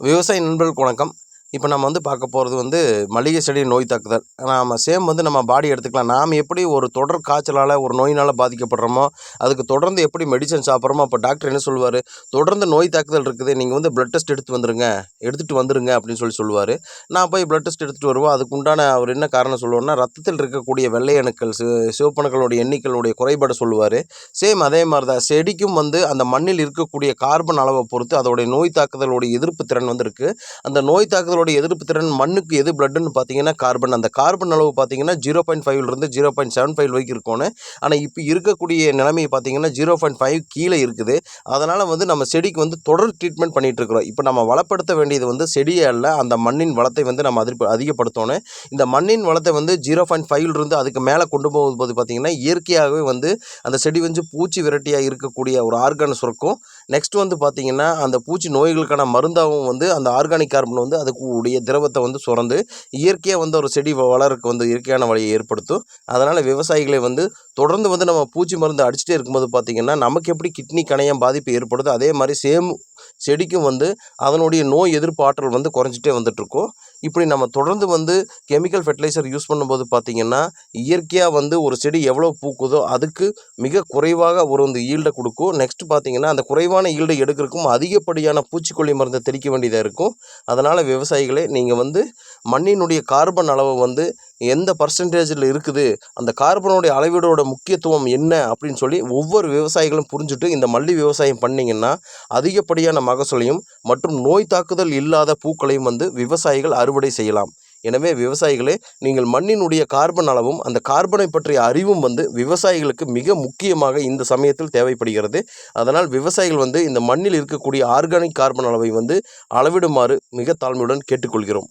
விவசாய நண்பர்களுக்கு வணக்கம். இப்போ நம்ம பார்க்க போகிறது மல்லிகை செடி நோய் தாக்குதல். சேம் நம்ம பாடி எடுத்துக்கலாம். நாம் எப்படி ஒரு தொடர் காய்ச்சலால் ஒரு நோயினால் பாதிக்கப்படுறோமோ, அதுக்கு தொடர்ந்து எப்படி மெடிசன் சாப்பிட்றோமோ, அப்போ டாக்டர் என்ன சொல்லுவார், தொடர்ந்து நோய் தாக்குதல் இருக்குது, நீங்கள் பிளட் டெஸ்ட் எடுத்துகிட்டு வந்துருங்க அப்படின்னு சொல்லுவார். நான் போய் பிளட் டெஸ்ட் எடுத்துகிட்டு வருவோம். அதுக்கு உண்டான அவர் என்ன காரணம் சொல்லுவார்னா, ரத்தத்தில் இருக்கக்கூடிய வெள்ளை அணுக்கள் சிவப்பணுக்களுடைய எண்ணிக்கையுடைய குறைபாடு சொல்லுவார். சேம் அதே மாதிரி தான் செடிக்கும் அந்த மண்ணில் இருக்கக்கூடிய கார்பன் அளவை பொறுத்து அதோடைய நோய் தாக்குதலுடைய எதிர்ப்பு திறன் இருக்குது. அந்த நோய் தாக்குதலுடைய எதிர்ப்பு திறன் மண்ணுக்கு எது பிளட்னு பார்த்தீங்கன்னா கார்பன். அந்த கார்பன் அளவு பார்த்தீங்கன்னா 0.5லிருந்து 0.75 வரைக்கும் இருக்கணும். ஆனால் இப்போ இருக்கக்கூடிய நிலைமையை பார்த்தீங்கன்னா 0.5 கீழே இருக்குது. அதனால் நம்ம செடிக்கு தொடர் ட்ரீட்மெண்ட் பண்ணிகிட்டு இருக்கிறோம். இப்போ நம்ம வளப்படுத்த வேண்டியது செடியே அல்ல, அந்த மண்ணின் வளத்தை நம்ம அதிகப்படுத்தணும். இந்த மண்ணின் வளத்தை 0.5லிருந்து அதுக்கு மேலே கொண்டு போகும்போது பார்த்தீங்கன்னா இயற்கையாகவே அந்த செடி பூச்சி விரட்டியாக இருக்கக்கூடிய ஒரு ஆர்கான் சுரக்கும். நெக்ஸ்ட் பார்த்தீங்கன்னா அந்த பூச்சி நோய்களுக்கான மருந்தாகவும் அந்த ஆர்கானிக் கார்பன் அதுக்குடைய திரவத்தை சுரந்து இயற்கையாக ஒரு செடி வளர்க்க இயற்கையான வழியை ஏற்படுத்தும். அதனால் விவசாயிகளை தொடர்ந்து நம்ம பூச்சி மருந்து அடிச்சுட்டே இருக்கும்போது பார்த்திங்கன்னா நமக்கு எப்படி கிட்னி கணையம் பாதிப்பு ஏற்படுதோ அதே மாதிரி சேம் செடிக்கும் அதனுடைய நோய் எதிர்ப்பு ஆற்றல் குறைஞ்சிட்டே வந்துட்டுருக்கும். இப்படி நம்ம தொடர்ந்து கெமிக்கல் ஃபெர்டிலைசர் யூஸ் பண்ணும்போது பார்த்திங்கன்னா இயற்கையாக ஒரு செடி எவ்வளோ பூக்குதோ அதுக்கு மிக குறைவாக ஒரு ஈல்டை கொடுக்கும். நெக்ஸ்ட் பார்த்திங்கன்னா அந்த குறைவான ஈல்டை எடுக்கிறதுக்கும் அதிகப்படியான பூச்சிக்கொல்லி மருந்தை தெளிக்க வேண்டியதாக இருக்கும். அதனால் விவசாயிகளே நீங்கள் மண்ணினுடைய கார்பன் அளவை எந்த பர்சன்டேஜில் இருக்குது, அந்த கார்பனுடைய அளவீடோட முக்கியத்துவம் என்ன அப்படின்னு சொல்லி ஒவ்வொரு விவசாயிகளும் புரிஞ்சுட்டு இந்த மல்லி விவசாயம் பண்ணிங்கன்னா அதிகப்படியான மகசூலையும் மற்றும் நோய் தாக்குதல் இல்லாத பூக்களையும் விவசாயிகள் அறுவடை செய்யலாம். எனவே விவசாயிகளே, நீங்கள் மண்ணினுடைய கார்பன் அளவும் அந்த கார்பனை பற்றிய அறிவும் விவசாயிகளுக்கு மிக முக்கியமாக இந்த சமயத்தில் தேவைப்படுகிறது. அதனால் விவசாயிகள் இந்த மண்ணில் இருக்கக்கூடிய ஆர்கானிக் கார்பன் அளவை அளவிடுமாறு மிக தாழ்மையுடன் கேட்டுக்கொள்கிறோம்.